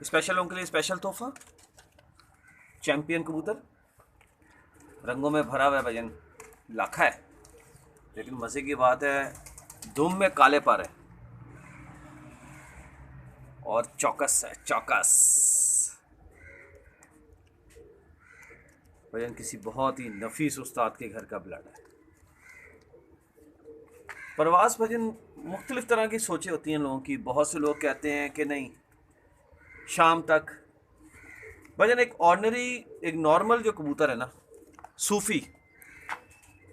Special लोगों के लिए स्पेशल तोहफा, चैंपियन कबूतर, रंगों में भरा हुआ है भजन, लाखा है। लेकिन मज़े की बात है, दुम में काले पर है और चौकस है, चौकस। भजन किसी बहुत ही नफीस उस्ताद के घर का ब्लड है। प्रवास भजन मुख्तलिफ तरह की सोचें होती हैं लोगों की। बहुत से लोग कहते हैं कि नहीं, शाम तक। भजन एक ऑर्डिनरी, एक नॉर्मल जो कबूतर है ना, सूफी,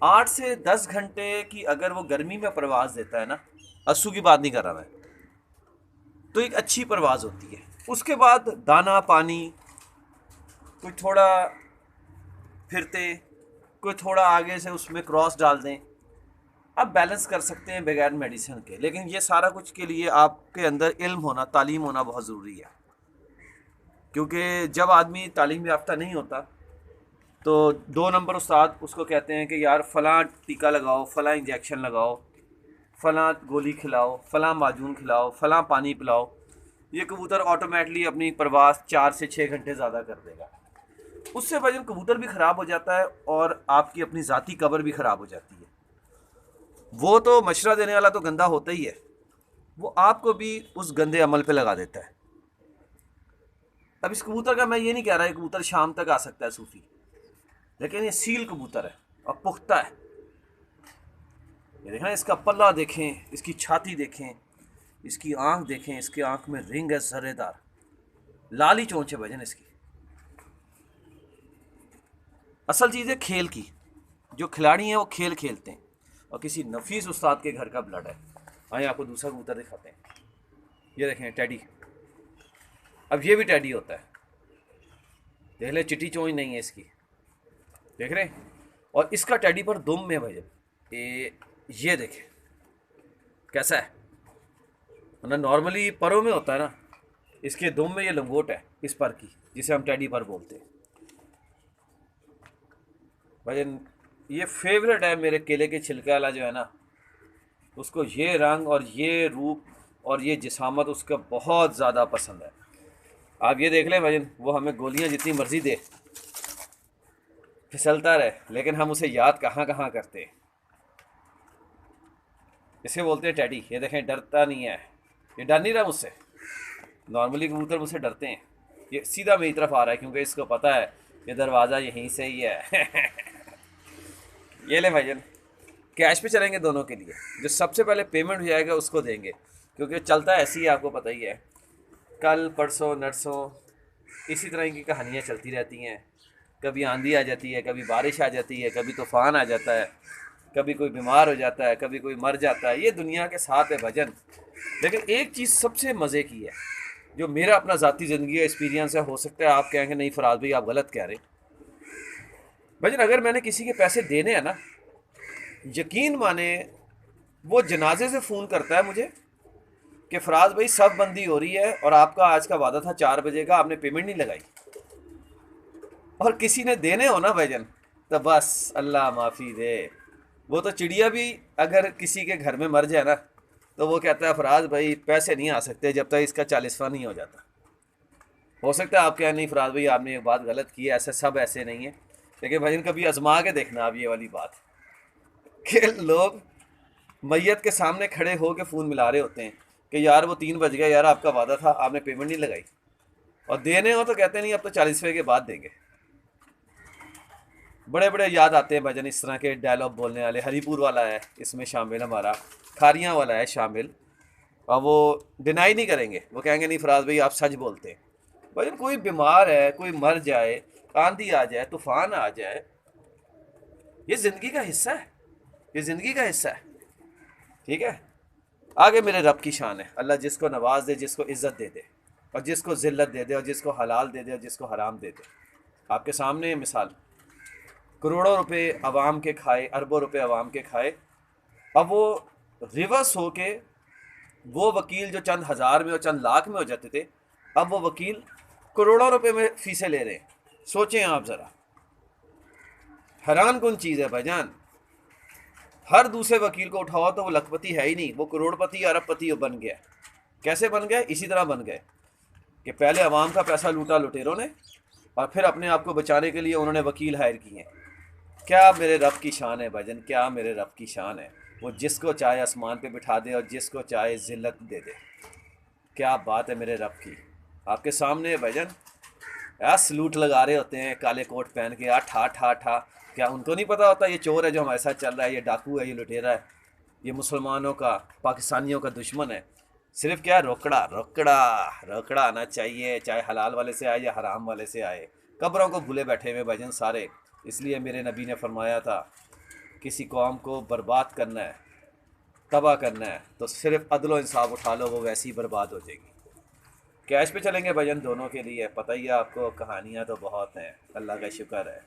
8 से 10 घंटे की अगर वो गर्मी में परवाज देता है ना, अस्सू की बात नहीं कर रहा मैं, तो एक अच्छी परवाज होती है। उसके बाद दाना पानी, कोई थोड़ा फिरते, कोई थोड़ा आगे से उसमें क्रॉस डाल दें, आप बैलेंस कर सकते हैं बगैर मेडिसिन के। लेकिन ये सारा कुछ के लिए आपके अंदर इल्म होना, तालीम होना बहुत ज़रूरी है। क्योंकि जब आदमी तालीम याफ्ता नहीं होता तो 2 नंबर उस्ताद उसको कहते हैं कि यार फ़लाँ टीका लगाओ, फ़लाँ इंजेक्शन लगाओ, फ़लाँ गोली खिलाओ, फ़लाँ माजून खिलाओ, फ़लाँ पानी पिलाओ। ये कबूतर ऑटोमेटिकली अपनी परवास 4 से 6 घंटे ज़्यादा कर देगा। उससे वजन कबूतर भी ख़राब हो जाता है और आपकी अपनी ज़ाती कब्र भी ख़राब हो जाती है। वो तो मशवरा देने वाला तो गंदा होता ही है, वो आपको भी उस गंदे अमल पे लगा देता है। अब इस कबूतर का मैं ये नहीं कह रहा है कबूतर शाम तक आ सकता है सूफी, लेकिन ये सील कबूतर है और पुख्ता है। ये देखें, इसका पल्ला देखें, इसकी छाती देखें, इसकी आंख देखें, इसकी आंख में रिंग है जर्रेदार, लाली चोंच है भजन इसकी। असल चीज़ है खेल की, जो खिलाड़ी हैं वो खेल खेलते हैं और किसी नफीस उस्ताद के घर का ब्लड है। आइए आपको दूसरा कबूतर दिखाते हैं। ये देखें टैडी। अब ये भी टैडी होता है, देख ले, चिट्टी चोंच नहीं है इसकी, देख रहे हैं? और इसका टैडी पर दुम में भजन ये देखें कैसा है। मतलब नॉर्मली परों में होता है ना, इसके दुम में ये लंगोट है इस पर की, जिसे हम टैडी पर बोलते हैं भजन। ये फेवरेट है मेरे केले के छिलके वाला जो है ना, उसको ये रंग और ये रूप और ये जिसामत उसका बहुत ज़्यादा पसंद है। आप ये देख लें भजन, वो हमें गोलियां जितनी मर्जी दे, फिसलता रहे, लेकिन हम उसे याद कहाँ कहाँ करते हैं। इसे बोलते हैं टैडी। ये देखें, डरता नहीं है, ये डर नहीं रहा मुझसे। नॉर्मली कबूतर मुझसे डरते हैं, ये सीधा मेरी तरफ आ रहा है क्योंकि इसको पता है ये दरवाज़ा यहीं से ही है। ये ले भाईजान, कैश पे चलेंगे दोनों के लिए। जो सबसे पहले पेमेंट हो जाएगा उसको देंगे, क्योंकि चलता ऐसी ही, आपको पता ही है। कल परसों नरसों इसी तरह की कहानियाँ चलती रहती हैं। कभी आंधी आ जाती है, कभी बारिश आ जाती है, कभी तूफ़ान आ जाता है, कभी कोई बीमार हो जाता है, कभी कोई मर जाता है। ये दुनिया के साथ है भजन। लेकिन एक चीज़ सबसे मज़े की है, जो मेरा अपना ज़ाती ज़िंदगी का एक्सपीरियंस है, हो सकता है आप कहेंगे नहीं फराज भाई आप गलत कह रहे भजन। अगर मैंने किसी के पैसे देने हैं ना, यकीन माने, वो जनाजे से फ़ोन करता है मुझे कि फराज भाई सब बंदी हो रही है और आपका आज का वादा था 4 बजे का, आपने पेमेंट नहीं लगाई। और किसी ने देने हो ना भाईजान, तो बस अल्लाह माफ़ी दे। वो तो चिड़िया भी अगर किसी के घर में मर जाए ना, तो वो कहता है फराज भाई पैसे नहीं आ सकते जब तक इसका 40वां नहीं हो जाता। हो सकता है आप क्या, नहीं फराज भाई आपने एक बात गलत की है, ऐसे सब ऐसे नहीं है। लेकिन भाई कभी आजमा के देखना आप ये वाली बात, कि लोग मैयत के सामने खड़े हो के फ़ोन मिला रहे होते हैं कि यार वो 3 बज गया, यार आपका वादा था, आपने पेमेंट नहीं लगाई। और देने हो तो कहते नहीं अब तो 40वें के बाद देंगे। बड़े बड़े याद आते हैं भजन इस तरह के डायलॉग बोलने वाले। हरीपुर वाला है इसमें शामिल, हमारा खारियाँ वाला है शामिल। और वो डिनाई नहीं करेंगे, वो कहेंगे नहीं फराज भाई आप सच बोलते हैं। भजन कोई बीमार है, कोई मर जाए, आंधी आ जाए, तूफान आ जाए, ये ज़िंदगी का हिस्सा है, ये ज़िंदगी का हिस्सा है। ठीक है, आगे मेरे रब की शान है। अल्लाह जिसको नवाज दे, जिसको इज़्ज़त दे दे, और जिसको ज़िल्लत दे दे, और जिसको हलाल दे दे, और जिसको हराम दे दे। आपके सामने मिसाल, करोड़ों रुपए आवाम के खाए, अरबों रुपए आवाम के खाए। अब वो रिवर्स हो के, वो वकील जो चंद हज़ार में और चंद लाख में हो जाते थे, अब वो वकील करोड़ों रुपए में फीसें ले रहे हैं। सोचें आप ज़रा, हैरान कौन चीज़ है भाईजान। हर दूसरे वकील को उठाओ तो वो लखपति है ही नहीं, वो करोड़पति अरबपति बन गया। कैसे बन गए? इसी तरह बन गए कि पहले अवाम का पैसा लूटा लुटेरों ने और फिर अपने आप को बचाने के लिए उन्होंने वकील हायर किए हैं। क्या मेरे रब की शान है भाईजान, क्या मेरे रब की शान है। वो जिसको चाहे आसमान पे बिठा दे और जिसको चाहे जिल्लत दे दे। क्या बात है मेरे रब की। आपके सामने है भाईजान, यार सलूट लगा रहे होते हैं काले कोट पहन के, यार ठा ठा ठा। क्या उनको नहीं पता होता ये चोर है जो हमारे साथ चल रहा है, ये डाकू है, ये लुटेरा है, ये मुसलमानों का, पाकिस्तानियों का दुश्मन है। सिर्फ क्या, रोकड़ा रोकड़ा रोकड़ा आना चाहिए, चाहे हलाल वाले से आए या हराम वाले से आए। कब्रों को भूले बैठे हुए भाईजान सारे। इसलिए मेरे नबी ने फरमाया था, किसी कौम को बर्बाद करना है, तबाह करना है, तो सिर्फ अदलो इंसाफ उठा लो, वो वैसी ही बर्बाद हो जाएगी। कैश पे चलेंगे भाईजान दोनों के लिए, पता ही है आपको, कहानियाँ तो बहुत हैं। अल्लाह का शुक्र है।